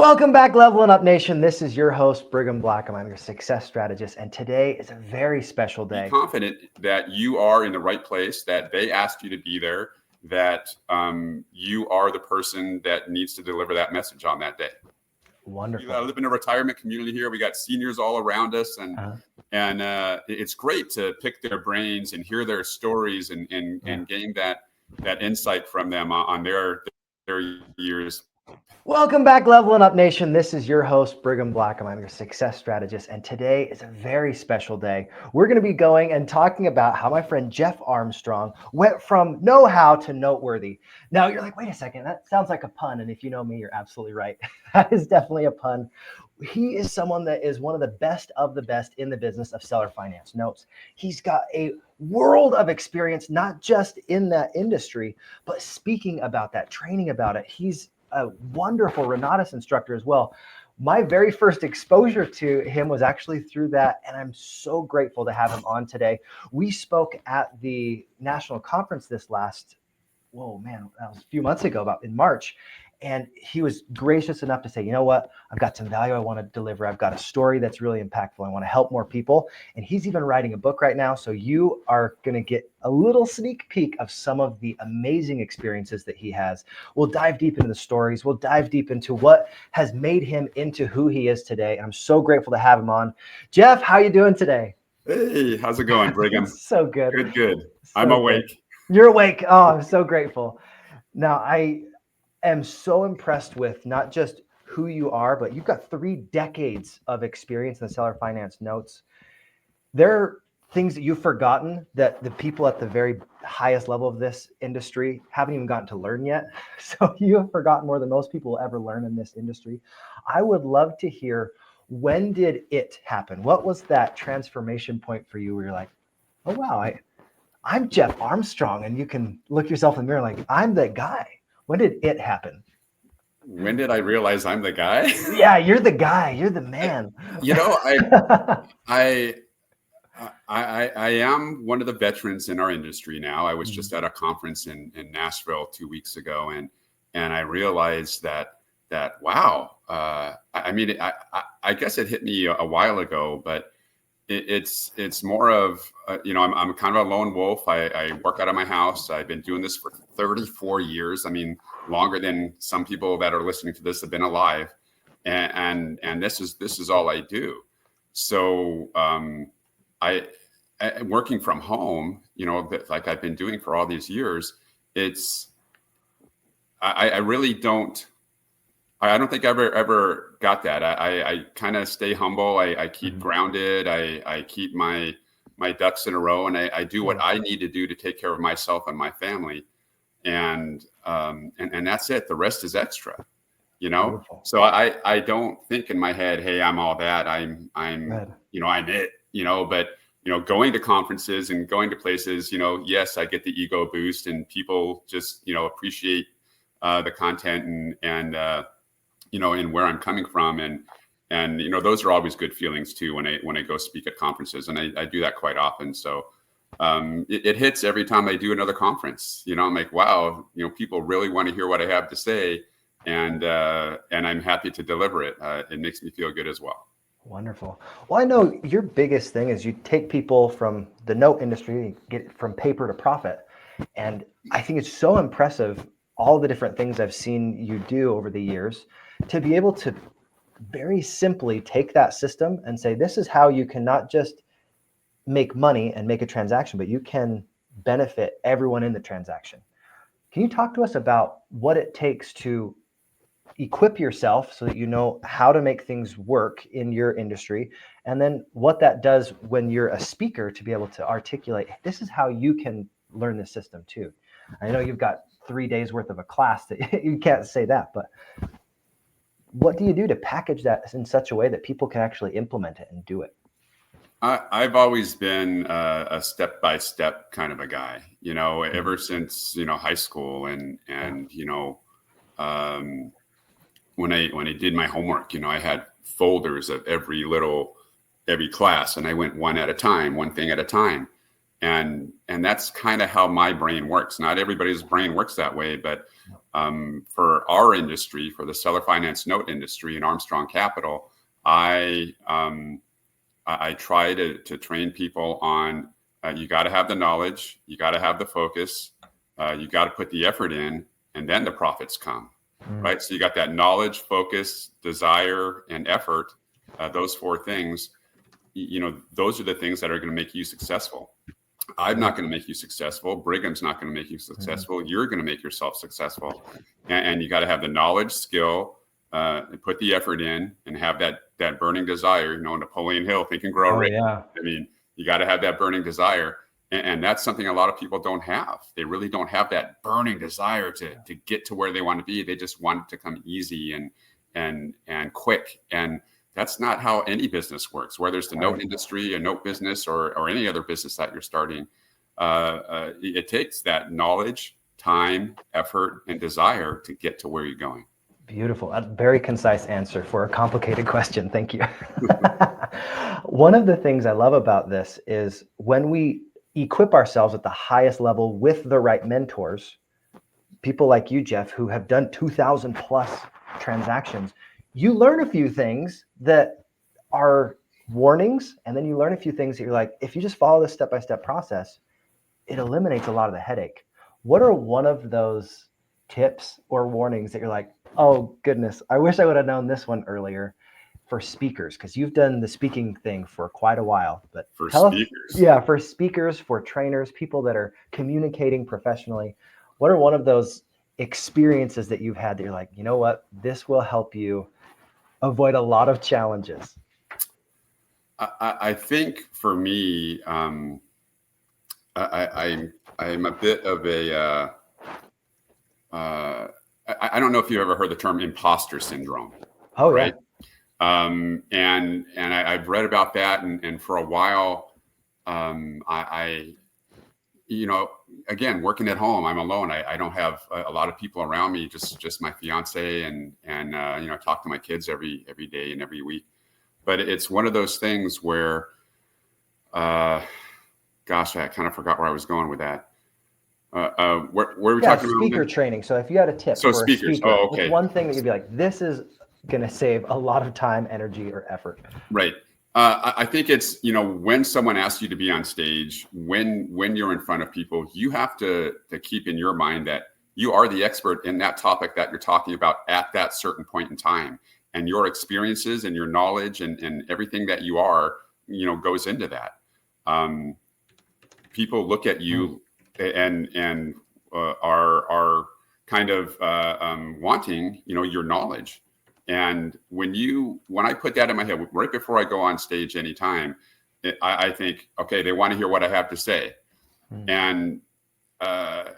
Welcome back, Levelin Up Nation. This is your host, Brigham Blackham. I'm your success strategist, and today is a very special day. Be confident that you are in the right place, that they asked you to be there, that you are the person that needs to deliver that message on that day. Wonderful. I live in a retirement community here. We got seniors all around us, and it's great to pick their brains and hear their stories and gain that insight from them on their years. Welcome back, Levelin Up Nation. This is your host, Brigham Blackham. I'm your success strategist, and today is a very special day. We're going to be going and talking about how my friend Jeff Armstrong went from know-how to noteworthy. Now, you're like, wait a second, that sounds like a pun, and if you know me, you're absolutely right. That is definitely a pun. He is someone that is one of the best in the business of seller finance notes. He's got a world of experience, not just in that industry, but speaking about that, training about it. He's a wonderful Renatus instructor as well. My very first exposure to him was actually through that, and I'm so grateful to have him on today. We spoke at the national conference that was a few months ago, about in March. And he was gracious enough to say, you know what, I've got some value I want to deliver. I've got a story that's really impactful. I want to help more people. And he's even writing a book right now. So you are going to get a little sneak peek of some of the amazing experiences that he has. We'll dive deep into the stories. We'll dive deep into what has made him into who he is today. I'm so grateful to have him on. Jeff, how you doing today? Hey, how's it going, Brigham? So good. Good. So I'm awake. Good. You're awake. Oh, I'm so grateful. Now, I am so impressed with not just who you are, but you've got 3 decades of experience in the seller finance notes. There are things that you've forgotten that the people at the very highest level of this industry haven't even gotten to learn yet. So you have forgotten more than most people will ever learn in this industry. I would love to hear, when did it happen? What was that transformation point for you where you're like, oh, wow, I'm Jeff Armstrong, and you can look yourself in the mirror like, I'm that guy. When did it happen? When did I realize I'm the guy? Yeah, you're the guy. You're the man. I am one of the veterans in our industry now. I was just at a conference in Nashville 2 weeks ago, and I realized that wow. I guess it hit me a while ago, but it's more of I'm kind of a lone wolf. I work out of my house. I've been doing this for 34 years. I mean, longer than some people that are listening to this have been alive, and this is all I do. So I working from home, like I've been doing for all these years. I really don't. I don't think I ever got that. I kind of stay humble. I keep grounded. I keep my ducks in a row, and I do what I need to do to take care of myself and my family, and that's it. The rest is extra, Beautiful. So I don't think in my head, hey, I'm all that. I'm it. But going to conferences and going to places, yes, I get the ego boost, and people just appreciate the content and where I'm coming from, and those are always good feelings too when I go speak at conferences, and I do that quite often. So it hits every time I do another conference. I'm like, wow, people really want to hear what I have to say, and I'm happy to deliver it. It makes me feel good as well. Wonderful. Well, I know your biggest thing is you take people from the note industry, get it from paper to profit, and I think it's so impressive, all the different things I've seen you do over the years, to be able to very simply take that system and say, this is how you can not just make money and make a transaction, but you can benefit everyone in the transaction. Can you talk to us about what it takes to equip yourself so that you know how to make things work in your industry, and then what that does when you're a speaker to be able to articulate, this is how you can learn this system too? I know you've got 3 days worth of a class that you can't say that, but what do you do to package that in such a way that people can actually implement it and do it? I've always been a step-by-step kind of a guy, ever since, high school, and when I did my homework, I had folders of every class, and I went one thing at a time. And that's kind of how my brain works. Not everybody's brain works that way, but For our industry, for the seller finance note industry and Armstrong Capital, I try to train people on you got to have the knowledge, you got to have the focus, you got to put the effort in, and then the profits come, right? So you got that knowledge, focus, desire, and effort. Those four things, those are the things that are going to make you successful. I'm not going to make you successful. Brigham's not going to make you successful. You're going to make yourself successful. And you got to have the knowledge, skill, and put the effort in, and have that burning desire. Napoleon Hill, Think and Grow Rich. Yeah. I mean, you got to have that burning desire. And that's something a lot of people don't have. They really don't have that burning desire to get to where they want to be. They just want it to come easy and quick. And that's not how any business works, whether it's the note industry, a note business, or any other business that you're starting. It takes that knowledge, time, effort, and desire to get to where you're going. Beautiful. A very concise answer for a complicated question. Thank you. One of the things I love about this is when we equip ourselves at the highest level with the right mentors, people like you, Jeff, who have done 2,000 plus transactions, you learn a few things that are warnings, and then you learn a few things that you're like, if you just follow this step-by-step process, it eliminates a lot of the headache. What are one of those tips or warnings that you're like, oh goodness, I wish I would have known this one earlier, for speakers? Because you've done the speaking thing for quite a while. But for speakers, for speakers, for trainers, people that are communicating professionally, what are one of those experiences that you've had that you're like, you know what, this will help you avoid a lot of challenges? I think for me, I'm a bit of a I don't know if you've ever heard the term imposter syndrome. Oh, right. And I've read about that, and for a while, I again, working at home, I'm alone. I don't have a lot of people around me, just my fiance and talk to my kids every day and every week. But it's one of those things where, gosh, I kind of forgot where I was going with that. Where were we talking about? Speaker training. So if you had a tip for speakers. A speaker, Okay. one thing that you'd be like, this is going to save a lot of time, energy, or effort. Right. I think it's, when someone asks you to be on stage, when you're in front of people, you have to keep in your mind that you are the expert in that topic that you're talking about at that certain point in time. And your experiences and your knowledge and everything that you are, goes into that. People look at you and are kind of wanting, your knowledge. And when I put that in my head, right before I go on stage anytime, I think, okay, they want to hear what I have to say. And I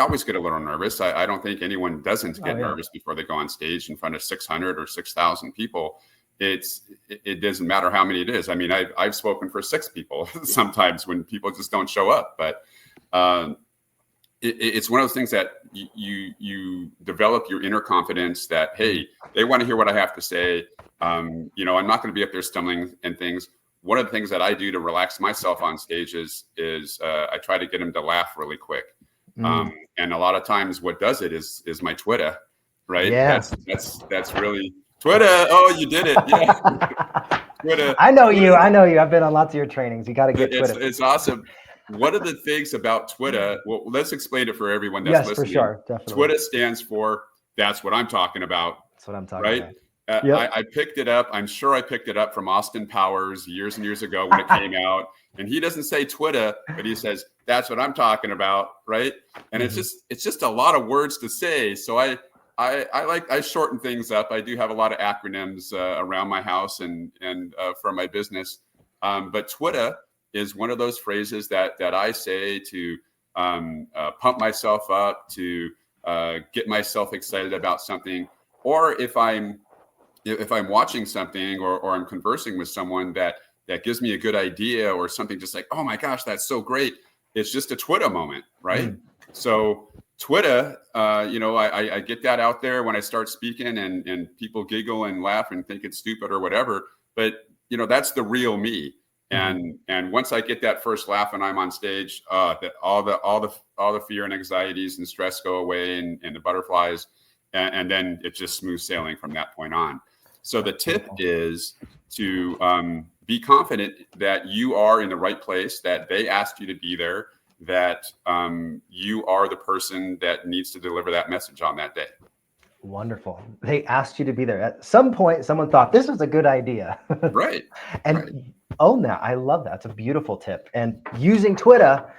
always get a little nervous. I don't think anyone doesn't get nervous before they go on stage in front of 600 or 6,000 people. It doesn't matter how many it is. I mean, I've spoken for 6 people sometimes when people just don't show up. But it's one of those things that you develop your inner confidence that, hey, they want to hear what I have to say. I'm not going to be up there stumbling and things. One of the things that I do to relax myself on stage is I try to get them to laugh really quick. And a lot of times what does it is my Twitter, right? Yeah. That's really Twitter. Oh, you did it. Yeah. Twitter. I know you. I've been on lots of your trainings. You got to get Twitter. It's awesome. One of the things about Twitter, well, let's explain it for everyone that's listening. Yes, for sure. Definitely. Twitter stands for, that's what I'm talking about. That's what I'm talking about. I picked it up. I'm sure I picked it up from Austin Powers years and years ago when it came out. And he doesn't say Twitter, but he says, that's what I'm talking about. Right. And it's just a lot of words to say. So I shorten things up. I do have a lot of acronyms around my house and for my business. But Twitter is one of those phrases that I say to pump myself up, to get myself excited about something, or if I'm watching something or I'm conversing with someone that gives me a good idea or something, just like, oh my gosh, that's so great. It's just a Twitter moment, right? So Twitter, I get that out there when I start speaking, and people giggle and laugh and think it's stupid or whatever. But that's the real me. And once I get that first laugh and I'm on stage, that all the fear and anxieties and stress go away, and the butterflies, and then it's just smooth sailing from that point on. So the tip is to be confident that you are in the right place, that they asked you to be there, that you are the person that needs to deliver that message on that day. Wonderful. They asked you to be there. At some point, someone thought this was a good idea. Right. And own that. I love that. It's a beautiful tip. And using Twitter,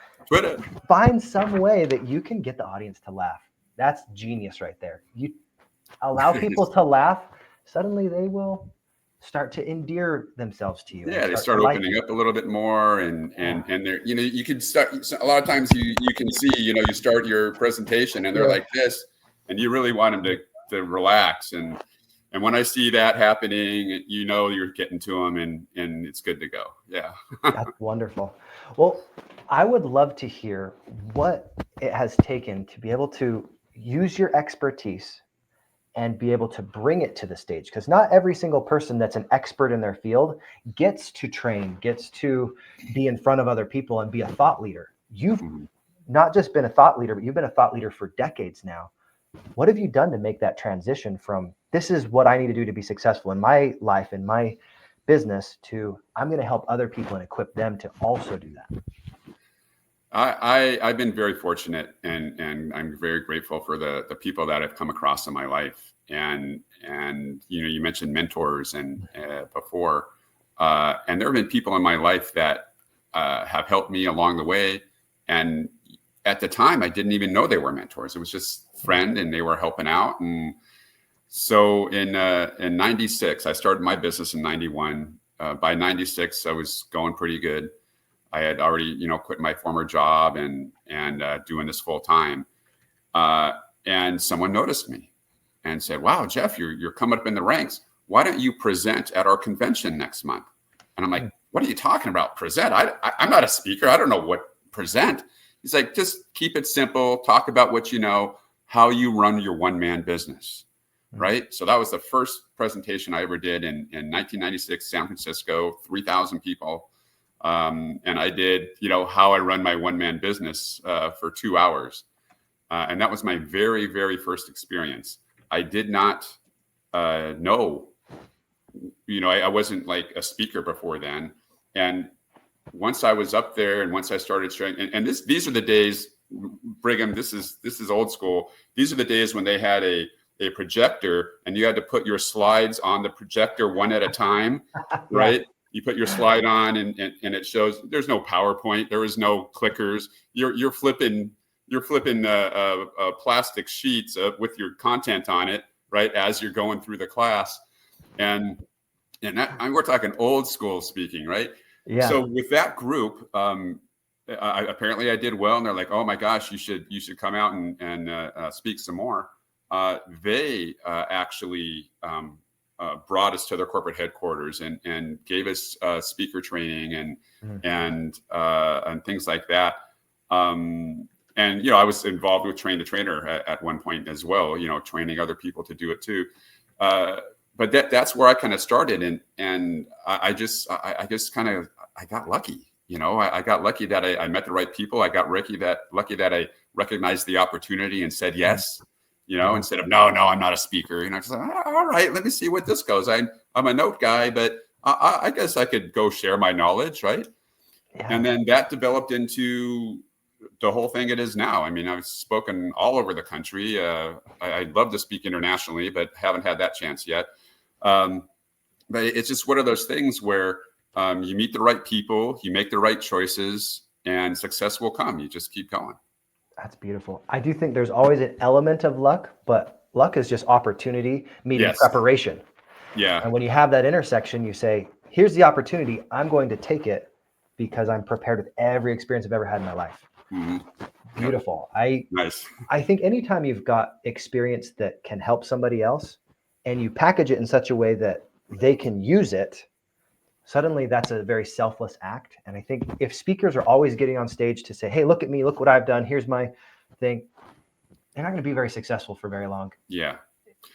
find some way that you can get the audience to laugh. That's genius right there. You allow people to laugh, suddenly they will start to endear themselves to you. Yeah, they start opening up a little bit more, and they're, you can start. A lot of times you can see, you start your presentation and they're like this, and you really want them to relax. And when I see that happening, you're getting to them, and it's good to go. Yeah. That's wonderful. Well, I would love to hear what it has taken to be able to use your expertise and be able to bring it to the stage, because not every single person that's an expert in their field gets to train, gets to be in front of other people and be a thought leader. You've not just been a thought leader, but you've been a thought leader for decades now. What have you done to make that transition from this is what I need to do to be successful in my life, in my business, to I'm going to help other people and equip them to also do that? I've been very fortunate, and I'm very grateful for the people that I've come across in my life. And you mentioned mentors and before, and there have been people in my life that have helped me along the way. And at the time, I didn't even know they were mentors. It was just friend, and they were helping out. And so in 96, I started my business in 91. By 96, I was going pretty good. I had already, quit my former job and doing this full time. And someone noticed me and said, "Wow, Jeff, you're coming up in the ranks. Why don't you present at our convention next month?" And I'm like, "What are you talking about? Present? I'm not a speaker. I don't know what present." He's like, "Just keep it simple. Talk about what you know, how you run your one-man business." Right. So that was the first presentation I ever did in 1996, San Francisco, 3,000 people. And I did, how I run my one-man business for 2 hours. And that was my very, very first experience. I did not know, I wasn't like a speaker before then. And once I was up there and once I started sharing, and these are the days, Brigham, this is old school. These are the days when they had a projector and you had to put your slides on the projector one at a time, right? You put your slide on and it shows. There's no PowerPoint. There is no clickers. You're flipping plastic sheets with your content on it, right, as you're going through the class. And we're talking old school speaking, right? Yeah. So with that group, apparently I did well, and they're like, "Oh my gosh, you should come out and speak some more." They actually brought us to their corporate headquarters and gave us speaker training and things like that. And I was involved with Train the Trainer at one point as well. Training other people to do it too. But that's where I kind of started, and I got lucky. I got lucky that I met the right people. I got lucky that I recognized the opportunity and said yes. Instead of no, I'm not a speaker. Just like, all right, let me see what this goes. I'm a note guy, but I guess I could go share my knowledge, right? Yeah. And then that developed into the whole thing it is now. I mean, I've spoken all over the country. I'd love to speak internationally, but haven't had that chance yet. But it's just one of those things where you meet the right people, you make the right choices, and success will come. You just keep going. That's beautiful. I do think there's always an element of luck, but luck is just opportunity meeting preparation. Yeah. And when you have that intersection, you say, here's the opportunity. I'm going to take it because I'm prepared with every experience I've ever had in my life. Mm-hmm. Beautiful. Nice. I think anytime you've got experience that can help somebody else and you package it in such a way that they can use it, suddenly that's a very selfless act. And I think if speakers are always getting on stage to say, hey, look at me, look what I've done, here's my thing, they're not going to be very successful for very long. Yeah.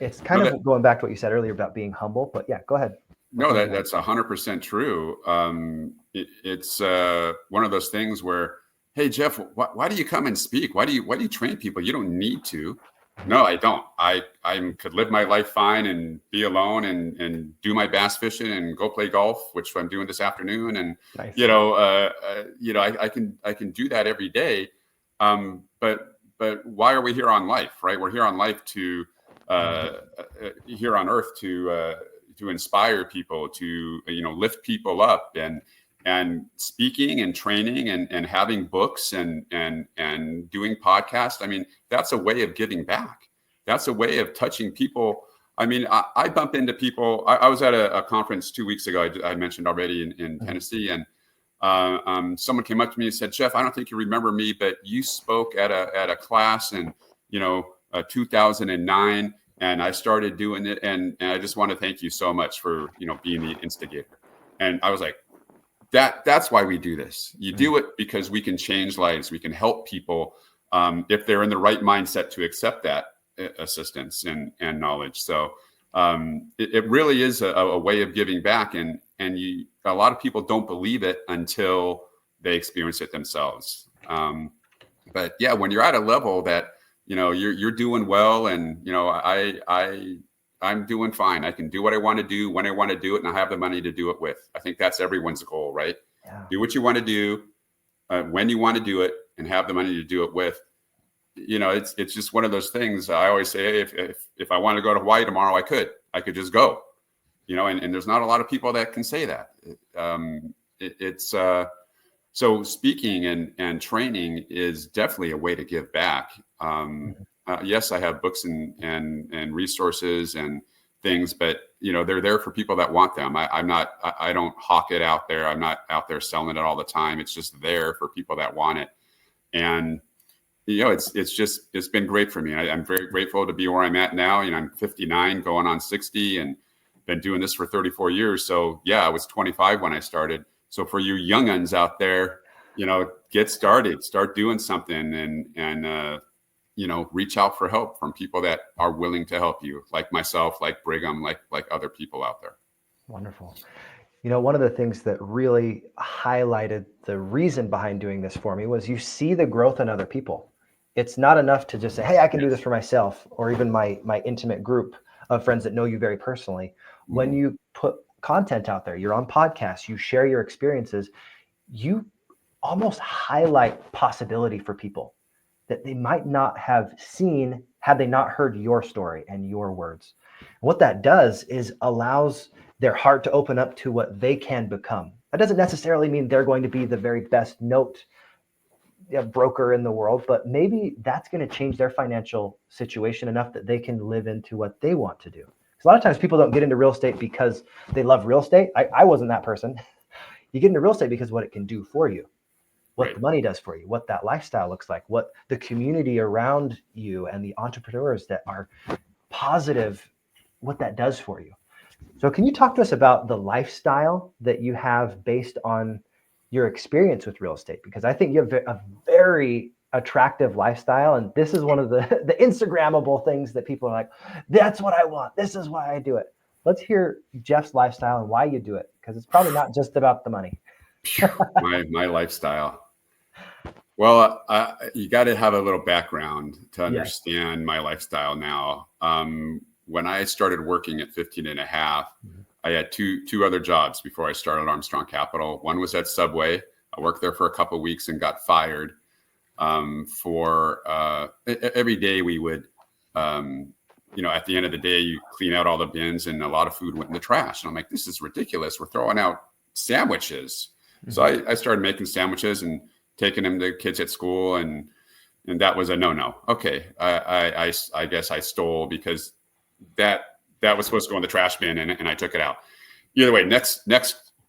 It's kind of going back to what you said earlier about being humble, but yeah, go ahead. No, that's 100% true. It's one of those things where, hey, Jeff, why do you come and speak? Why do you train people? You don't need to. No, I don't. I could live my life fine and be alone and do my bass fishing and go play golf, which I'm doing this afternoon. And Nice. I can do that every day. But why are we here on life, right? We're here on life to here on earth to inspire people, to lift people up, and speaking and training and having books and doing podcasts. I mean, that's a way of giving back. That's a way of touching people. I mean, I bump into people. I was at a conference 2 weeks ago. I mentioned already in Tennessee, and someone came up to me and said, "Jeff, I don't think you remember me, but you spoke at a class in 2009, and I started doing it, and I just want to thank you so much for being the instigator." And I was like, that's why we do this. You do it because we can change lives. We can help people if they're in the right mindset to accept that assistance and knowledge. So it really is a way of giving back, and a lot of people don't believe it until they experience it themselves. But yeah, when you're at a level that you're doing well, and I'm doing fine. I can do what I want to do when I want to do it, and I have the money to do it with. I think that's everyone's goal, right? Yeah. Do what you want to do when you want to do it, and have the money to do it with. It's just one of those things. I always say, if I want to go to Hawaii tomorrow, I could just go. And there's not a lot of people that can say that. So speaking and training is definitely a way to give back. Yes, I have books and resources and things, but they're there for people that want them. I don't hawk it out there. I'm not out there selling it all the time. It's just there for people that want it. And it's been great for me. I'm very grateful to be where I'm at now. I'm 59, going on 60, and been doing this for 34 years. So yeah, I was 25 when I started. So for you young'uns out there, get started, start doing something, and reach out for help from people that are willing to help you, like myself, like Brigham, like other people out there. Wonderful. One of the things that really highlighted the reason behind doing this for me was you see the growth in other people. It's not enough to just say, hey, I can do this for myself, or even my intimate group of friends that know you very personally. When you put content out there, you're on podcasts, you share your experiences, you almost highlight possibility for people that they might not have seen had they not heard your story and your words. What that does is allows their heart to open up to what they can become. That doesn't necessarily mean they're going to be the very best note broker in the world, but maybe that's going to change their financial situation enough that they can live into what they want to do. Because a lot of times people don't get into real estate because they love real estate. I wasn't that person. You get into real estate because what it can do for you, what the money does for you, what that lifestyle looks like, what the community around you and the entrepreneurs that are positive, what that does for you. So can you talk to us about the lifestyle that you have based on your experience with real estate? Because I think you have a very attractive lifestyle, and this is one of the Instagrammable things that people are like, that's what I want. This is why I do it. Let's hear Jeff's lifestyle and why you do it, because it's probably not just about the money. my lifestyle. Well, you got to have a little background to understand my lifestyle now. When I started working at 15 and a half, I had two other jobs before I started Armstrong Capital. One was at Subway. I worked there for a couple of weeks and got fired for every day we would, at the end of the day, you clean out all the bins and a lot of food went in the trash. And I'm like, this is ridiculous. We're throwing out sandwiches. So I started making sandwiches and taking them to kids at school. And that was a no-no. Okay. I guess I stole because that was supposed to go in the trash bin, and I took it out. Either way, next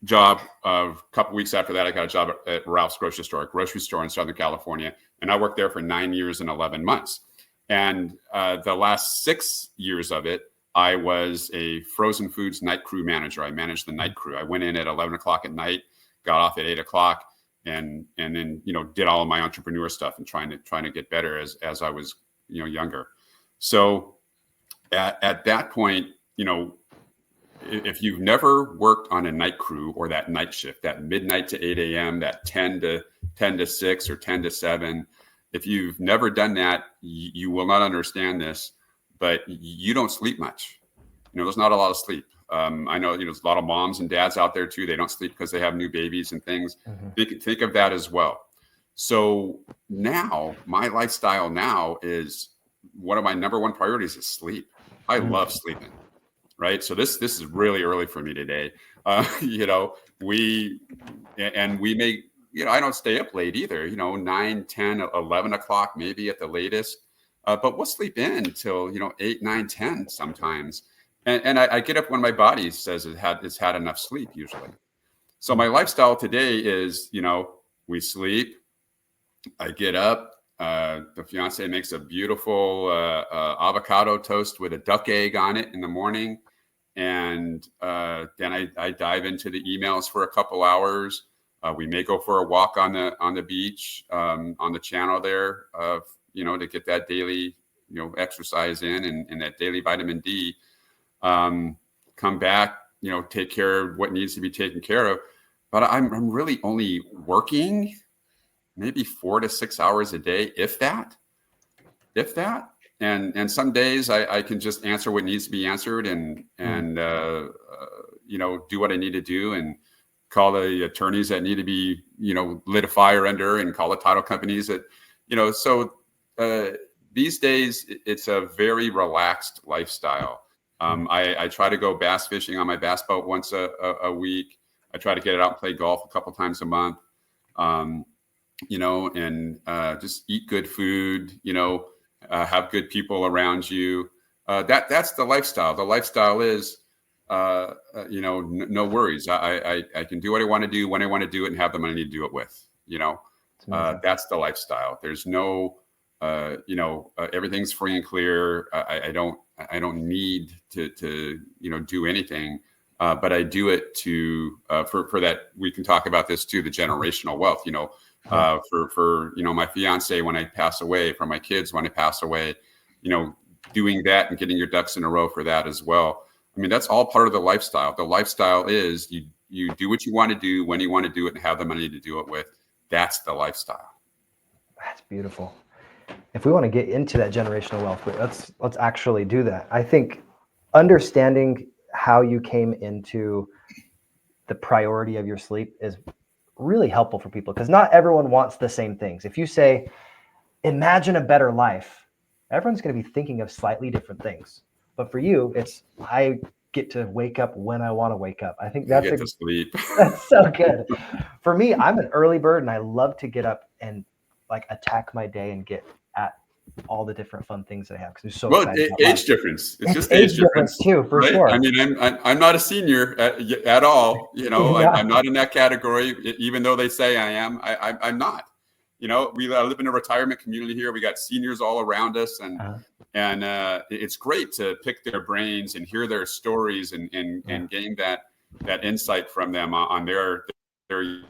job, a couple weeks after that, I got a job at Ralph's grocery store in Southern California. And I worked there for 9 years and 11 months. And the last 6 years of it, I was a frozen foods night crew manager. I managed the night crew. I went in at 11 o'clock at night, got off at 8 o'clock, and then, did all of my entrepreneur stuff and trying to get better as I was, younger. So at that point, if you've never worked on a night crew or that night shift, that midnight to 8 a.m., that 10 to 6 or 10 to 7, if you've never done that, you will not understand this, but you don't sleep much. There's not a lot of sleep. I know, there's a lot of moms and dads out there too. They don't sleep because they have new babies and things. Think of that as well. So now my lifestyle now is one of my number one priorities is sleep. I love sleeping. Right. So this is really early for me today. We make, I don't stay up late either, 9, 10, 11 o'clock, maybe at the latest. But we'll sleep in until, 8, 9, 10 sometimes. And I get up when my body says it's had enough sleep usually. So my lifestyle today is, we sleep, I get up, the fiance makes a beautiful avocado toast with a duck egg on it in the morning. And then I dive into the emails for a couple hours. We may go for a walk on the beach, on the channel there, to get that daily, exercise in and that daily vitamin D. Come back, take care of what needs to be taken care of. But I'm really only working maybe 4 to 6 hours a day, if that. And some days I can just answer what needs to be answered and do what I need to do and call the attorneys that need to be, lit a fire under and call the title companies that, so these days it's a very relaxed lifestyle. I try to go bass fishing on my bass boat once a week. I try to get it out and play golf a couple times a month, and just eat good food, have good people around you. That's the lifestyle. The lifestyle is, no worries. I can do what I want to do when I want to do it and have the money to do it with, that's the lifestyle. There's no, everything's free and clear. I don't need to do anything. But I do it to, for that, we can talk about this too, the generational wealth, for my fiance, when I pass away, for my kids, when I pass away, doing that and getting your ducks in a row for that as well. I mean, that's all part of the lifestyle. The lifestyle is you do what you want to do when you want to do it and have the money to do it with. That's the lifestyle. That's beautiful. If we want to get into that generational wealth, let's actually do that. I think understanding how you came into the priority of your sleep is really helpful for people, because not everyone wants the same things. If you say, imagine a better life, everyone's going to be thinking of slightly different things. But for you, it's, I get to wake up when I want to wake up. I think that's to sleep. That's so good. For me, I'm an early bird and I love to get up and attack my day and get at all the different fun things that I have, because I'm so excited. Age difference. It's just age difference too, for right? sure. I mean, I'm not a senior at all. I'm not in that category, even though they say I am. I'm not. We live in a retirement community here. We got seniors all around us, and it's great to pick their brains and hear their stories and gain that insight from them on their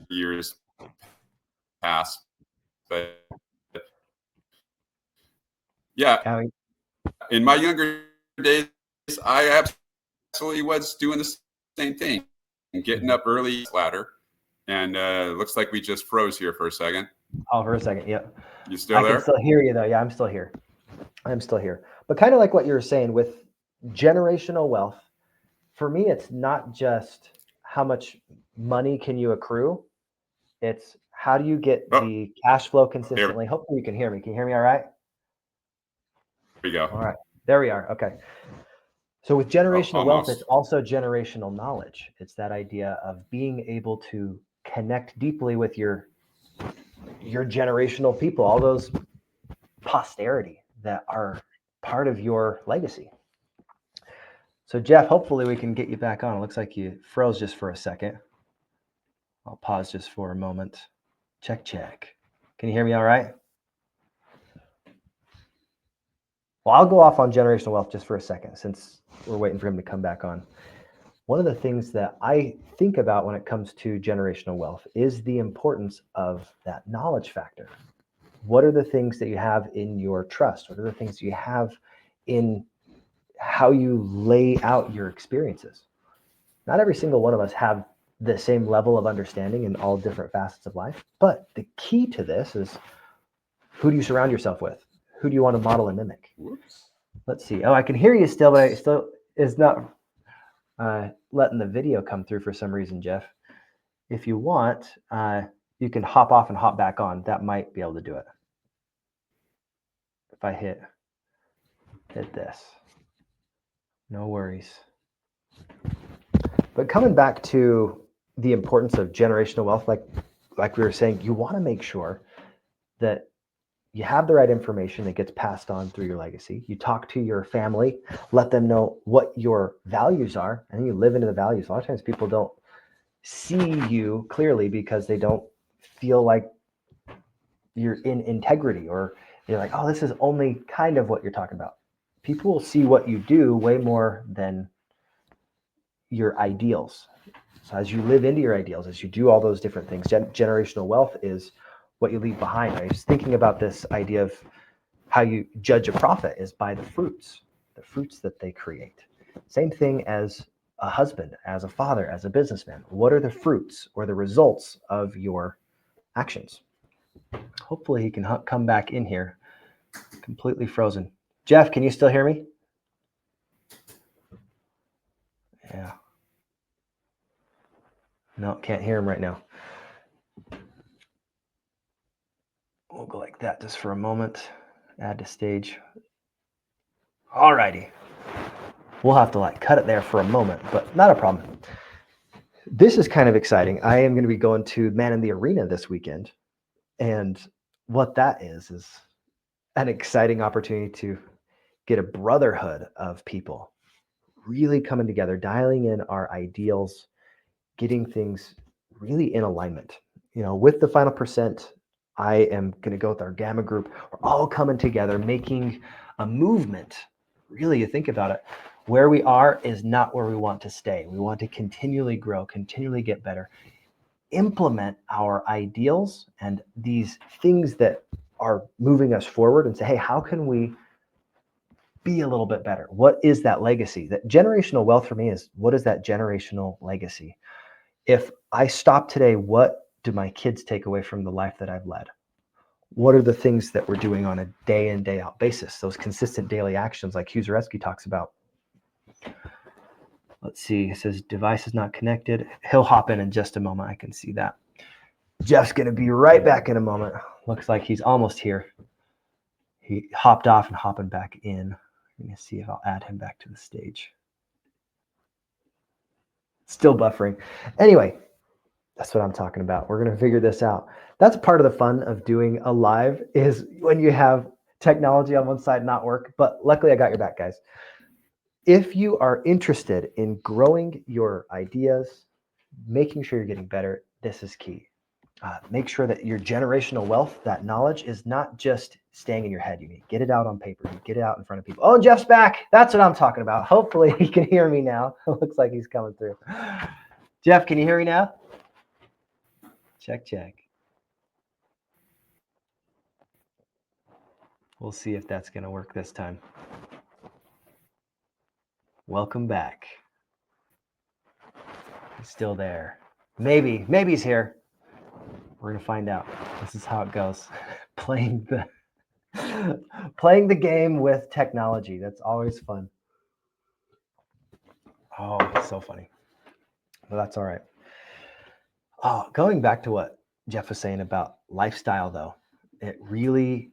years past. But yeah, in my younger days, I absolutely was doing the same thing, getting up early ladder. And looks like we just froze here for a second. Oh, for a second, yeah. You still there? I can still hear you though. Yeah, I'm still here. But kind of like what you were saying with generational wealth, for me, it's not just how much money can you accrue. It's how do you get the cash flow consistently. Hopefully you can hear me. Can you hear me all right? There we go. All right. There we are. Okay. So with generational wealth, it's also generational knowledge. It's that idea of being able to connect deeply with your generational people, all those posterity that are part of your legacy. So Jeff, hopefully we can get you back on. It looks like you froze just for a second. I'll pause just for a moment. Check. Can you hear me all right? Well, I'll go off on generational wealth just for a second, since we're waiting for him to come back on. One of the things that I think about when it comes to generational wealth is the importance of that knowledge factor. What are the things that you have in your trust? What are the things you have in how you lay out your experiences? Not every single one of us have the same level of understanding in all different facets of life. But the key to this is, who do you surround yourself with? Who do you want to model and mimic? Whoops. Let's see. Oh, I can hear you still, but I still is not letting the video come through for some reason, Jeff. If you want, you can hop off and hop back on. That might be able to do it. If I hit this. No worries. But coming back to the importance of generational wealth, like we were saying, you want to make sure that you have the right information that gets passed on through your legacy. You talk to your family, let them know what your values are, and you live into the values. A lot of times people don't see you clearly because they don't feel like you're in integrity, or they're like, oh, this is only kind of what you're talking about. People will see what you do way more than your ideals. So as you live into your ideals, as you do all those different things, generational wealth is what you leave behind. I was thinking about this idea of how you judge a prophet is by the fruits that they create. Same thing as a husband, as a father, as a businessman. What are the fruits or the results of your actions? Hopefully he can come back in here. Completely frozen. Jeff, can you still hear me? Yeah. No, can't hear him right now. We'll go like that just for a moment. Add to stage. All righty. We'll have to cut it there for a moment, but not a problem. This is kind of exciting. I am going to be going to Man in the Arena this weekend. And what that is an exciting opportunity to get a brotherhood of people really coming together, dialing in our ideals, getting things really in alignment. With the final percent, I am going to go with our Gamma group. We're all coming together, making a movement. Really, you think about it, where we are is not where we want to stay. We want to continually grow, continually get better, implement our ideals and these things that are moving us forward, and say, hey, how can we be a little bit better? What is that legacy? That generational wealth for me is, what is that generational legacy? If I stop today, what do my kids take away from the life that I've led? What are the things that we're doing on a day in, day out basis? Those consistent daily actions like Hugh Zareski talks about. Let's see, it says device is not connected. He'll hop in just a moment. I can see that. Jeff's going to be right back in a moment. Looks like he's almost here. He hopped off and hopping back in. I'm going to see if I'll add him back to the stage. Still buffering. Anyway, that's what I'm talking about. We're going to figure this out. That's part of the fun of doing a live, is when you have technology on one side not work. But luckily, I got your back, guys. If you are interested in growing your ideas, making sure you're getting better, this is key. Make sure that your generational wealth, that knowledge, is not just staying in your head. You need to get it out on paper. You get it out in front of people. Oh, Jeff's back. That's what I'm talking about. Hopefully he can hear me now. It looks like he's coming through. Jeff, can you hear me now? Check, check. We'll see if that's going to work this time. Welcome back. He's still there. Maybe he's here. We're going to find out. This is how it goes. Playing the game with technology. That's always fun. Oh, it's so funny. Well, that's all right. Oh, going back to what Jeff was saying about lifestyle, though, it really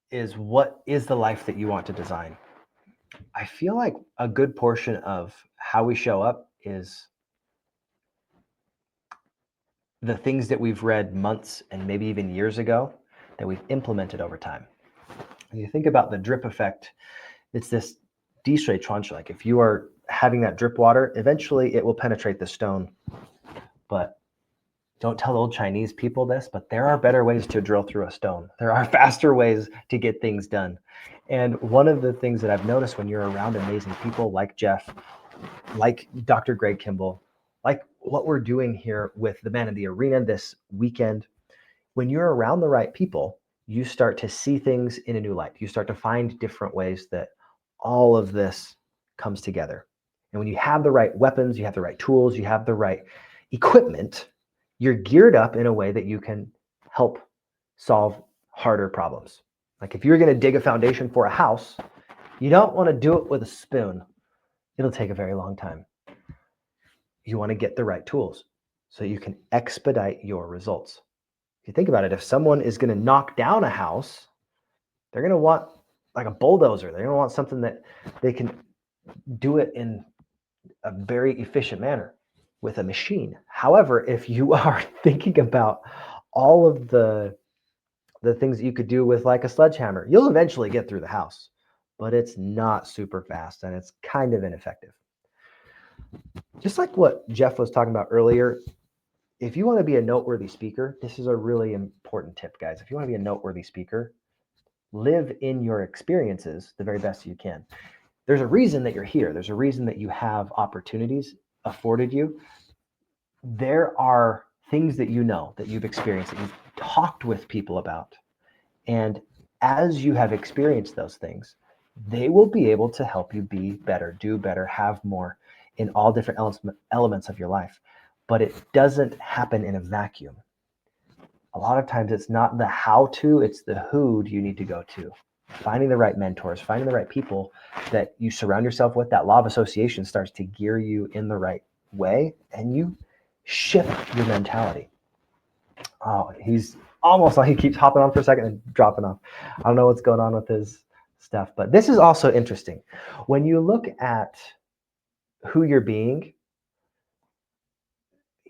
is, what is the life that you want to design? I feel like a good portion of how we show up is the things that we've read months and maybe even years ago that we've implemented over time. When you think about the drip effect, it's this destre tranche. Like if you are having that drip water, eventually it will penetrate the stone. But don't tell old Chinese people this, but there are better ways to drill through a stone. There are faster ways to get things done. And one of the things that I've noticed when you're around amazing people like Jeff, like Dr. Greg Kimball, like what we're doing here with the Man in the Arena this weekend, when you're around the right people, you start to see things in a new light. You start to find different ways that all of this comes together. And when you have the right weapons, you have the right tools, you have the right equipment, you're geared up in a way that you can help solve harder problems. Like if you're going to dig a foundation for a house, you don't want to do it with a spoon. It'll take a very long time. You want to get the right tools so you can expedite your results. If you think about it, if someone is going to knock down a house, they're going to want like a bulldozer. They're going to want something that they can do it in a very efficient manner with a machine. However, if you are thinking about all of the things that you could do with like a sledgehammer, you'll eventually get through the house, but it's not super fast and it's kind of ineffective. Just like what Jeff was talking about earlier, if you want to be a noteworthy speaker, this is a really important tip, guys. If you want to be a noteworthy speaker, live in your experiences the very best you can. There's a reason that you're here. There's a reason that you have opportunities afforded you. There are things that you know, that you've experienced, that you've talked with people about. And as you have experienced those things, they will be able to help you be better, do better, have more in all different elements of your life. But it doesn't happen in a vacuum. A lot of times it's not the how to, it's the who do you need to go to. Finding the right mentors, finding the right people that you surround yourself with, that law of association starts to gear you in the right way and you shift your mentality. Oh, he's almost like he keeps hopping on for a second and dropping off. I don't know what's going on with his stuff, but this is also interesting. When you look at who you're being,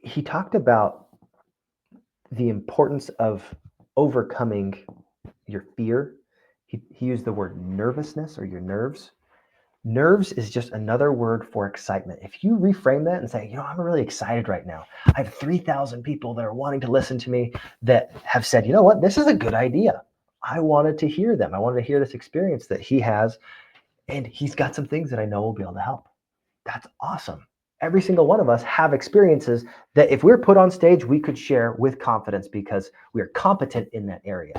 he talked about the importance of overcoming your fear. He used the word nervousness or your nerves. Nerves is just another word for excitement. If you reframe that and say, I'm really excited right now. I have 3,000 people that are wanting to listen to me that have said, you know what, this is a good idea. I wanted to hear them. I wanted to hear this experience that he has. And he's got some things that I know will be able to help. That's awesome. Every single one of us have experiences that if we're put on stage, we could share with confidence because we are competent in that area.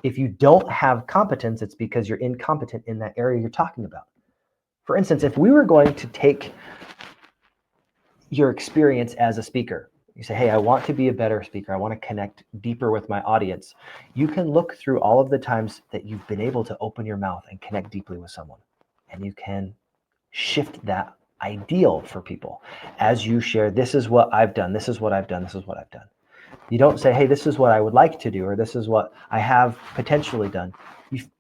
If you don't have competence, it's because you're incompetent in that area you're talking about. For instance, if we were going to take your experience as a speaker, you say, hey, I want to be a better speaker. I want to connect deeper with my audience. You can look through all of the times that you've been able to open your mouth and connect deeply with someone. And you can shift that ideal for people as you share, this is what I've done, this is what I've done, this is what I've done. You don't say, hey, this is what I would like to do, or this is what I have potentially done.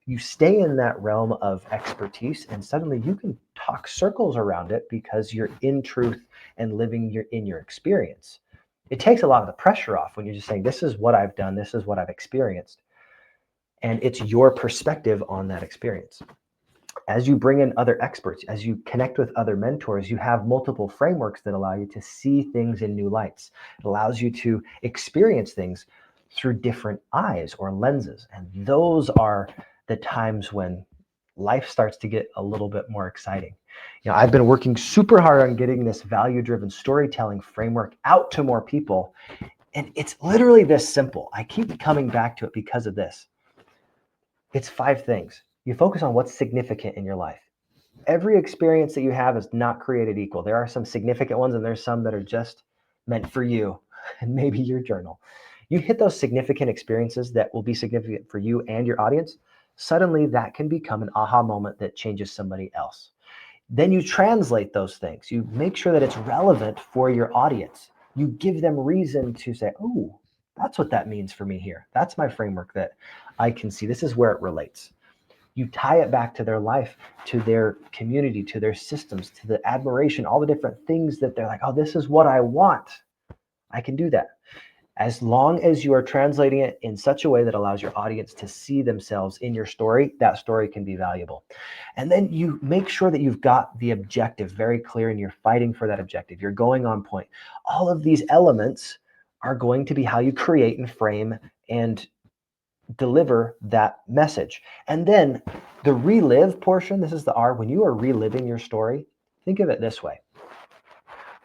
You stay in that realm of expertise, and suddenly you can talk circles around it because you're in truth and living in your experience. It takes a lot of the pressure off when you're just saying, this is what I've done, this is what I've experienced. And it's your perspective on that experience. As you bring in other experts, as you connect with other mentors, you have multiple frameworks that allow you to see things in new lights. It allows you to experience things through different eyes or lenses. And those are the times when life starts to get a little bit more exciting. I've been working super hard on getting this value-driven storytelling framework out to more people. And it's literally this simple. I keep coming back to it because of this. It's 5 things. You focus on what's significant in your life. Every experience that you have is not created equal. There are some significant ones and there's some that are just meant for you and maybe your journal. You hit those significant experiences that will be significant for you and your audience. Suddenly that can become an aha moment that changes somebody else. Then you translate those things. You make sure that it's relevant for your audience. You give them reason to say, oh, that's what that means for me here. That's my framework that I can see. This is where it relates. You tie it back to their life, to their community, to their systems, to the admiration, all the different things that they're like, oh, this is what I want. I can do that. As long as you are translating it in such a way that allows your audience to see themselves in your story, that story can be valuable. And then you make sure that you've got the objective very clear and you're fighting for that objective. You're going on point. All of these elements are going to be how you create and frame and deliver that message. And then the relive portion, this is the R, when you are reliving your story, think of it this way.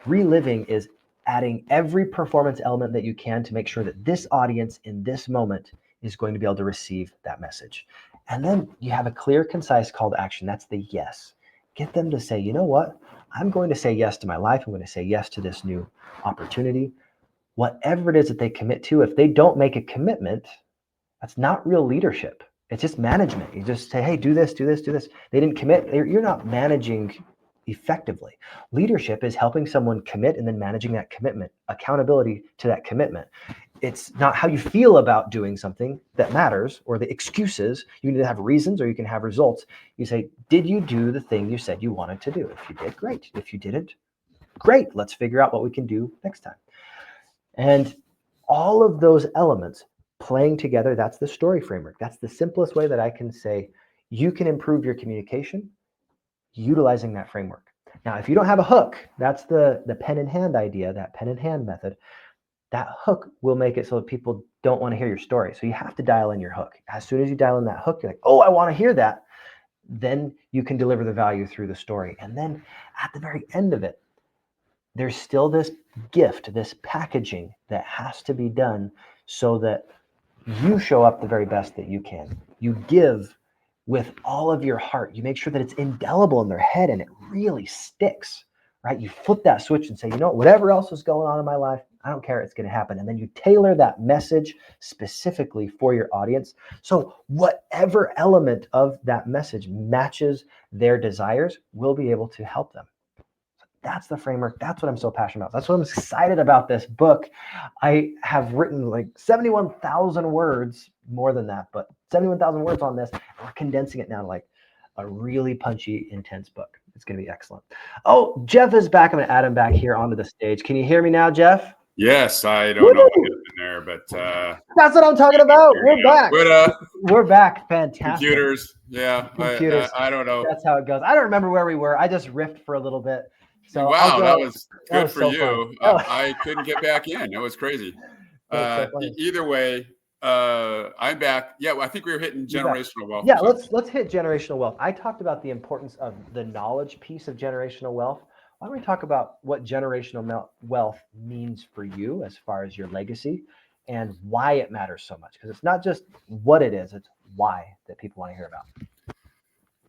Reliving is adding every performance element that you can to make sure that this audience in this moment is going to be able to receive that message. And then you have a clear, concise call to action. That's the yes. Get them to say, you know what? I'm going to say yes to my life. I'm going to say yes to this new opportunity. Whatever it is that they commit to, if they don't make a commitment, that's not real leadership. It's just management. You just say, hey, do this, do this, do this. They didn't commit. You're not managing effectively. Leadership is helping someone commit and then managing that commitment, accountability to that commitment. It's not how you feel about doing something that matters, or the excuses. You need to have reasons, or you can have results. You say, did you do the thing you said you wanted to do? If you did, great. If you didn't, great. Let's figure out what we can do next time. And all of those elements playing together, that's the story framework. That's the simplest way that I can say you can improve your communication utilizing that framework. Now, if you don't have a hook, that's the pen in hand idea, that pen in hand method. That hook will make it so that people don't want to hear your story. So you have to dial in your hook. As soon as you dial in that hook, you're like, oh, I want to hear that. Then you can deliver the value through the story. And then at the very end of it, there's still this gift, this packaging that has to be done so that you show up the very best that you can. You give with all of your heart. You make sure that it's indelible in their head and it really sticks, right? You flip that switch and say, you know, whatever else is going on in my life, I don't care, it's going to happen. And then you tailor that message specifically for your audience. So whatever element of that message matches their desires, we'll be able to help them. That's the framework. That's what I'm so passionate about. That's what I'm excited about this book. I have written like 71,000 words, more than that, but 71,000 words on this. And we're condensing it now to like a really punchy, intense book. It's going to be excellent. Oh, Jeff is back. I'm going to add him back here onto the stage. Can you hear me now, Jeff? Yes, I don't know what happened there, but that's what I'm talking about. We're back. We're back. Fantastic. Computers. Yeah. Computers. I don't know. That's how it goes. I don't remember where we were. I just riffed for a little bit. So wow, that was good for so you. I couldn't get back in. It was crazy. So either way, I'm back. Yeah, well, I think we were hitting generational wealth. Yeah, let's hit generational wealth. I talked about the importance of the knowledge piece of generational wealth. Why don't we talk about what generational wealth means for you as far as your legacy and why it matters so much? Because it's not just what it is, it's why that people want to hear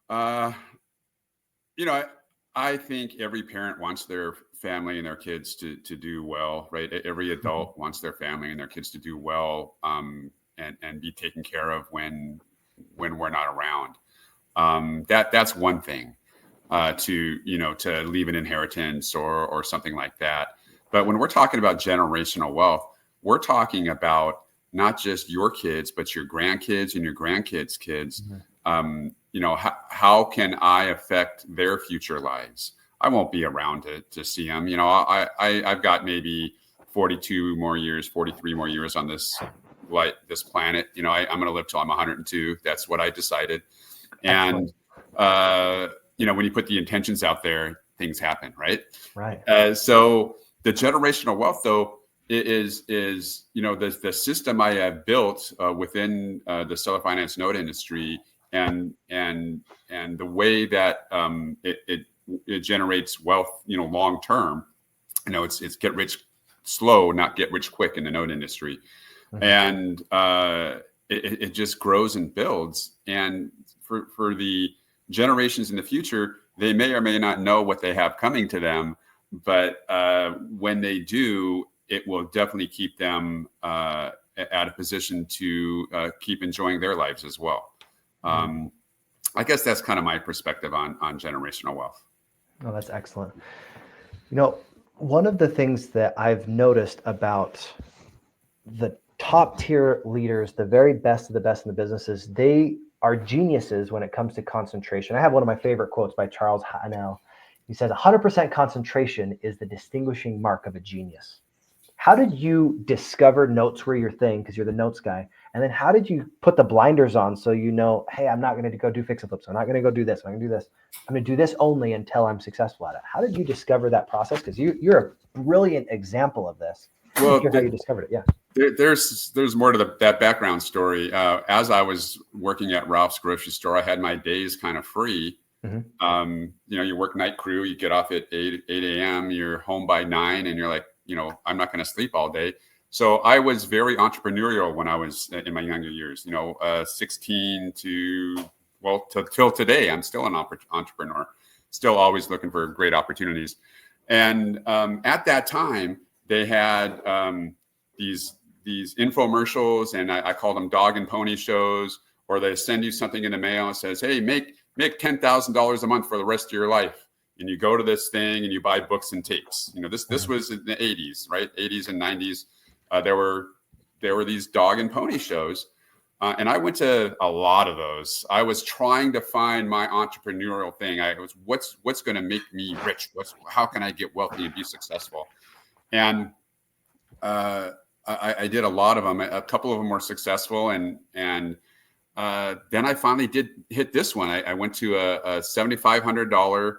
about. I think every parent wants their family and their kids to do well, right? Every adult wants their family and their kids to do well, and be taken care of when we're not around. That's one thing, to leave an inheritance or something like that. But when we're talking about generational wealth, we're talking about not just your kids, but your grandkids and your grandkids' kids. How can I affect their future lives? I won't be around to see them. I've got maybe 42 more years, 43 more years on this planet. I'm going to live till I'm 102. That's what I decided. And, when you put the intentions out there, things happen, right? Right. So the generational wealth, though, is the system I have built within the seller finance note industry, and the way that it generates wealth, long term. It's get rich slow, not get rich quick in the note industry. And it just grows and builds. And for the generations in the future, they may or may not know what they have coming to them, but when they do, it will definitely keep them at a position to keep enjoying their lives as well. I guess that's kind of my perspective on generational wealth. Oh, that's excellent. One of the things that I've noticed about the top tier leaders, the very best of the best in the businesses, they are geniuses when it comes to concentration. I have one of my favorite quotes by Charles Haanel. He says, 100% concentration is the distinguishing mark of a genius. How did you discover notes were your thing? Because you're the notes guy. And then how did you put the blinders on so hey, I'm not going to go do fix and flips. I'm not going to go do this. I'm going to do this. I'm going to do this only until I'm successful at it. How did you discover that process? Because you're a brilliant example of this. Well, how you discovered it. Yeah. There's more to that background story. As I was working at Ralph's grocery store, I had my days kind of free. You work night crew, you get off at 8 a.m., you're home by 9, and you're like, I'm not going to sleep all day. So I was very entrepreneurial when I was in my younger years, 16 till today, I'm still an entrepreneur. still always looking for great opportunities. And at that time, they had these infomercials, and I call them dog and pony shows, or they send you something in the mail and says, hey, make $10,000 a month for the rest of your life. And you go to this thing and you buy books and tapes. This was in the 80s, right? 80s and 90s. There were these dog and pony shows. And I went to a lot of those. I was trying to find my entrepreneurial thing. What's going to make me rich? How can I get wealthy and be successful? And I did a lot of them. A couple of them were successful, and then I finally did hit this one. I went to a $7,500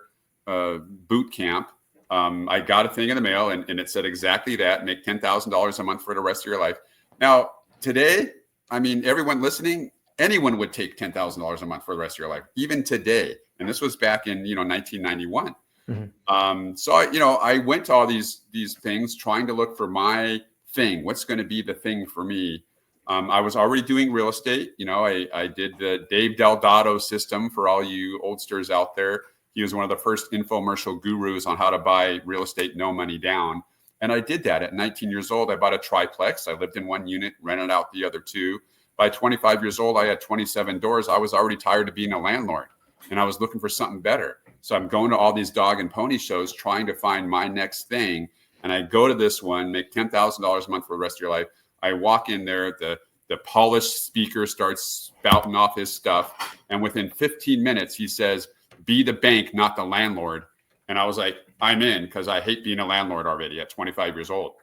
boot camp. I got a thing in the mail, and it said exactly that: make $10,000 a month for the rest of your life. Now today, I mean, everyone listening, anyone would take $10,000 a month for the rest of your life, even today. And this was back in 1991. Mm-hmm. So I went to all these things trying to look for my thing. What's going to be the thing for me? I was already doing real estate. I did the Dave Delgado system for all you oldsters out there. He was one of the first infomercial gurus on how to buy real estate, no money down. And I did that at 19 years old. I bought a triplex. I lived in one unit, rented out the other two. By 25 years old, I had 27 doors. I was already tired of being a landlord, and I was looking for something better. So I'm going to all these dog and pony shows, trying to find my next thing. And I go to this one, make $10,000 a month for the rest of your life. I walk in there, the polished speaker starts spouting off his stuff. And within 15 minutes, he says, be the bank, not the landlord. And I was like, I'm in, because I hate being a landlord already at 25 years old.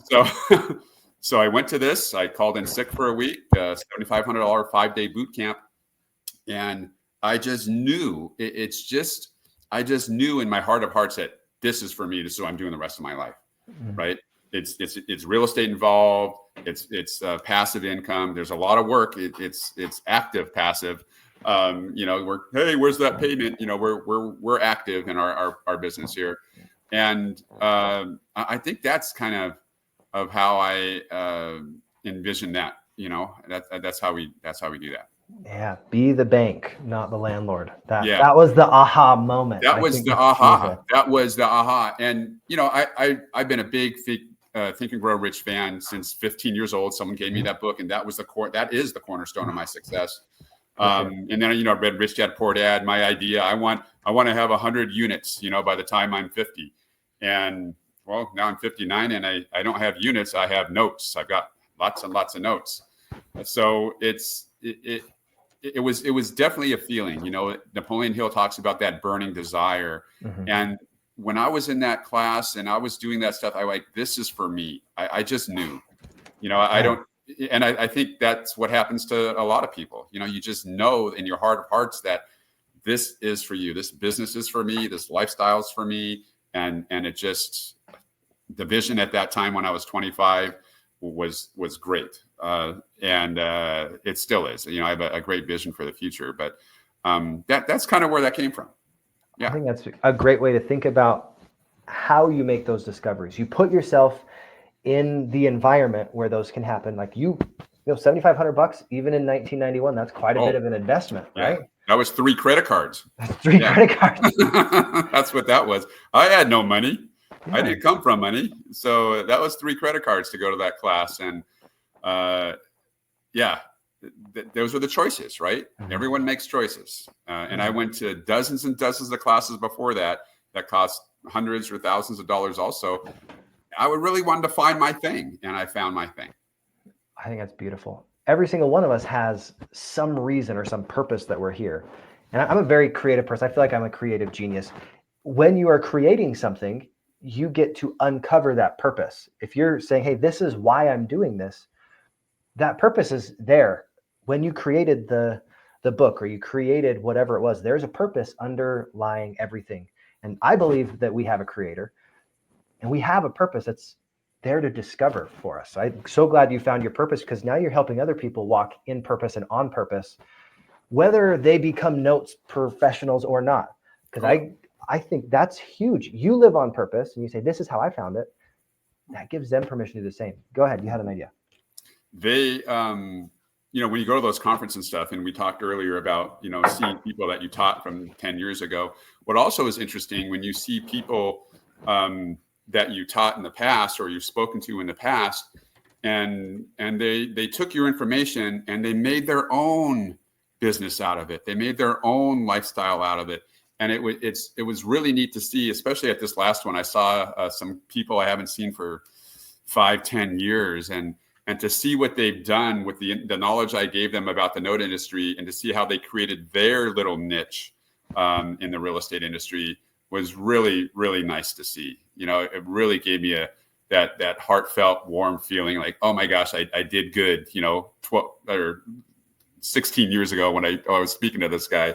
So I went to this. I called in sick for a week, $7,500 5-day boot camp. And I just knew, I just knew in my heart of hearts that this is for me. This is what I'm doing the rest of my life, right? It's real estate involved. It's passive income. There's a lot of work. It's active passive. Where's that payment? We're active in our business here. And I think that's kind of how I envision that, that's how we do that. Yeah. Be the bank, not the landlord. That was the aha moment. That was the aha. That was the aha. And, I've been a big Think and Grow Rich fan since 15 years old. Someone gave me that book, and that is the cornerstone of my success. And then, I read Rich Dad Poor Dad. My idea, I want to have 100 units, by the time I'm 50. And well, now I'm 59 and I don't have units. I have notes. I've got lots and lots of notes. So it was definitely a feeling, Napoleon Hill talks about that burning desire. Mm-hmm. And when I was in that class and I was doing that stuff, this is for me. I just knew, I don't. And I think that's what happens to a lot of people. You just know in your heart of hearts that this is for you. This business is for me. This lifestyle is for me. And it just, the vision at that time when I was 25 was great. And it still is. I have a great vision for the future. But that's kind of where that came from. Yeah. I think that's a great way to think about how you make those discoveries. You put yourself in the environment where those can happen. Like $7,500 even in 1991, that's quite a bit of an investment, right? That was 3 credit cards. That's 3 credit cards. That's what that was. I had no money. Yeah. I didn't come from money. So that was 3 credit cards to go to that class. And those are the choices, right? Mm-hmm. Everyone makes choices. And I went to dozens and dozens of classes before that cost hundreds or thousands of dollars also. I would really wanted to find my thing, and I found my thing. I think that's beautiful. Every single one of us has some reason or some purpose that we're here. And I'm a very creative person. I feel like I'm a creative genius. When you are creating something, you get to uncover that purpose. If you're saying, hey, this is why I'm doing this, that purpose is there. When you created the book or you created whatever it was, there's a purpose underlying everything. And I believe that we have a creator. And we have a purpose that's there to discover for us. I'm so glad you found your purpose, because now you're helping other people walk in purpose and on purpose, whether they become notes professionals or not. Because I think that's huge. You live on purpose and you say, this is how I found it. That gives them permission to do the same. Go ahead. You had an idea. when you go to those conferences and stuff, and we talked earlier about, seeing people that you taught from 10 years ago, what also is interesting when you see people that you taught in the past or you've spoken to in the past, and they took your information and they made their own business out of it. They made their own lifestyle out of it. And it was really neat to see, especially at this last one. I saw some people I haven't seen for 5-10 years, and to see what they've done with the knowledge I gave them about the note industry, and to see how they created their little niche in the real estate industry was really, really nice to see. It really gave me that heartfelt, warm feeling like, oh my gosh, I did good, 12 or 16 years ago when I was speaking to this guy.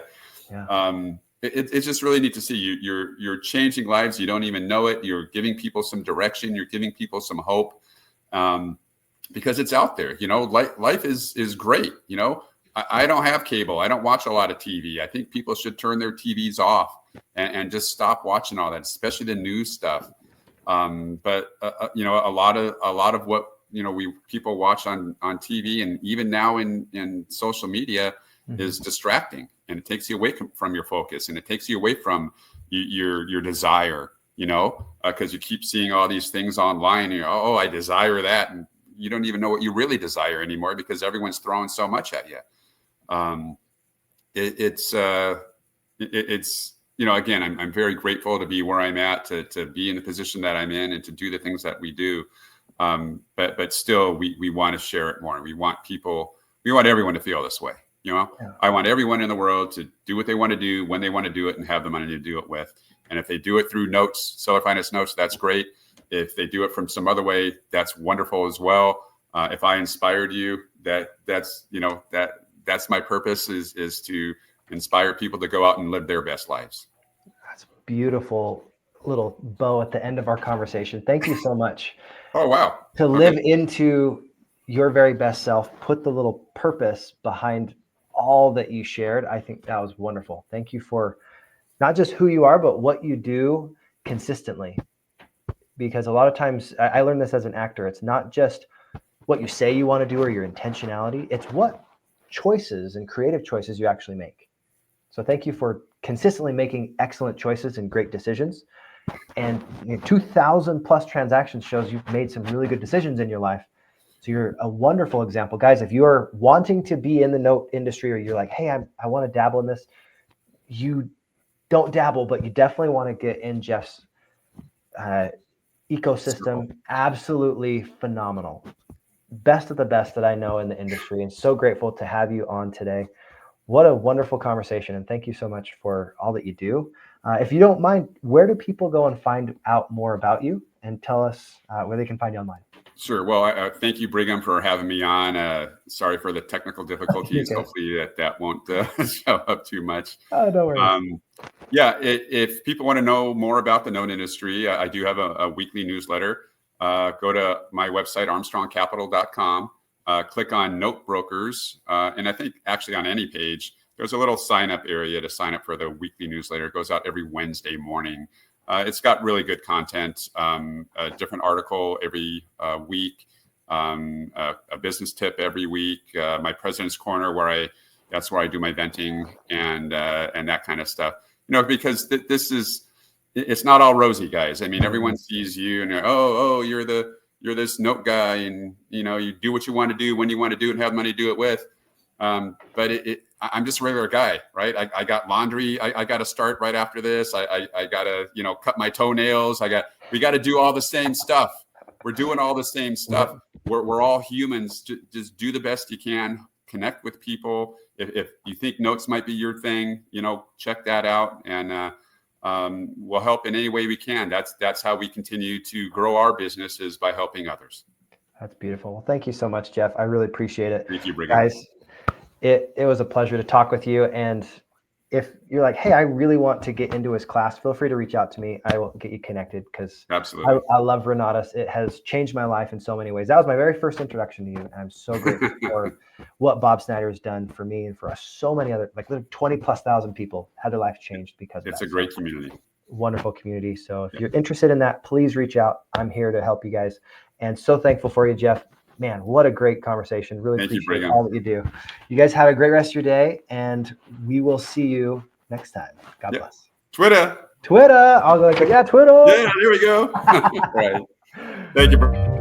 Yeah. It's just really neat to see you're changing lives. You don't even know it. You're giving people some direction. You're giving people some hope, because it's out there. Life is great. I don't have cable. I don't watch a lot of TV. I think people should turn their TVs off and just stop watching all that, especially the news stuff. But a lot of what people watch on TV, and even now in social media, is distracting, and it takes you away from your focus, and it takes you away from your desire, because you keep seeing all these things online, and I desire that, and you don't even know what you really desire anymore because everyone's throwing so much at you. It's again, I'm very grateful to be where I'm at, to be in the position that I'm in, and to do the things that we do. But still, we want to share it more. We want everyone to feel this way. Yeah. I want everyone in the world to do what they want to do when they want to do it, and have the money to do it with. And if they do it through notes, seller finance notes, that's great. If they do it from some other way, that's wonderful as well. If I inspired you, that's my purpose, is to inspire people to go out and live their best lives. That's beautiful little bow at the end of our conversation. Thank you so much. Oh, wow. To live into your very best self, put the little purpose behind all that you shared. I think that was wonderful. Thank you for not just who you are, but what you do consistently. Because a lot of times, I learned this as an actor, it's not just what you say you want to do or your intentionality, it's what choices and creative choices you actually make. So thank you for consistently making excellent choices and great decisions. And 2,000 plus transactions shows you've made some really good decisions in your life. So you're a wonderful example. Guys, if you are wanting to be in the note industry, or you're like, hey, I want to dabble in this, you don't dabble, but you definitely want to get in Jeff's ecosystem. Absolutely phenomenal. Best of the best that I know in the industry, and so grateful to have you on today. What a wonderful conversation, and thank you so much for all that you do. If you don't mind, where do people go and find out more about you, and tell us where they can find you online? Sure. Well, thank you, Brigham, for having me on. Sorry for the technical difficulties. Okay. Hopefully that won't show up too much. Oh, don't worry. If people want to know more about the note industry, I do have a weekly newsletter. Go to my website, armstrongcapital.com, click on Note Brokers. And I think actually on any page, there's a little sign up area to sign up for the weekly newsletter. It goes out every Wednesday morning. It's got really good content, a different article every week, a business tip every week, my President's Corner, that's where I do my venting and that kind of stuff. Because it's not all rosy, guys. I mean, everyone sees you and you're this note guy, and you do what you want to do when you want to do it and have money to do it with. But I'm just a regular guy, right? I got laundry. I got to start right after this. I got to, cut my toenails. We got to do all the same stuff. We're doing all the same stuff. We're all humans. Just do the best you can. Connect with people. If you think notes might be your thing, check that out, and we'll help in any way we can. That's how we continue to grow our businesses, by helping others. That's beautiful. Well, thank you so much, Jeff. I really appreciate it. Thank you, Brigham. Guys, it was a pleasure to talk with you. And if you're like, hey, I really want to get into his class, feel free to reach out to me. I will get you connected, because absolutely, I love Renatus. It has changed my life in so many ways. That was my very first introduction to you. And I'm so grateful for what Bob Snyder has done for me and for so many other, like 20,000+ people had their life changed because of it's that. A great community. Wonderful community. So if you're interested in that, please reach out. I'm here to help you guys. And so thankful for you, Jeff. Man, what a great conversation. Really Thank you, appreciate Brigham. all that you do. You guys have a great rest of your day, and we will see you next time. God bless. Twitter. Twitter. I'll go like, yeah, Twitter. Yeah, there we go. Right. Thank you, Brigham.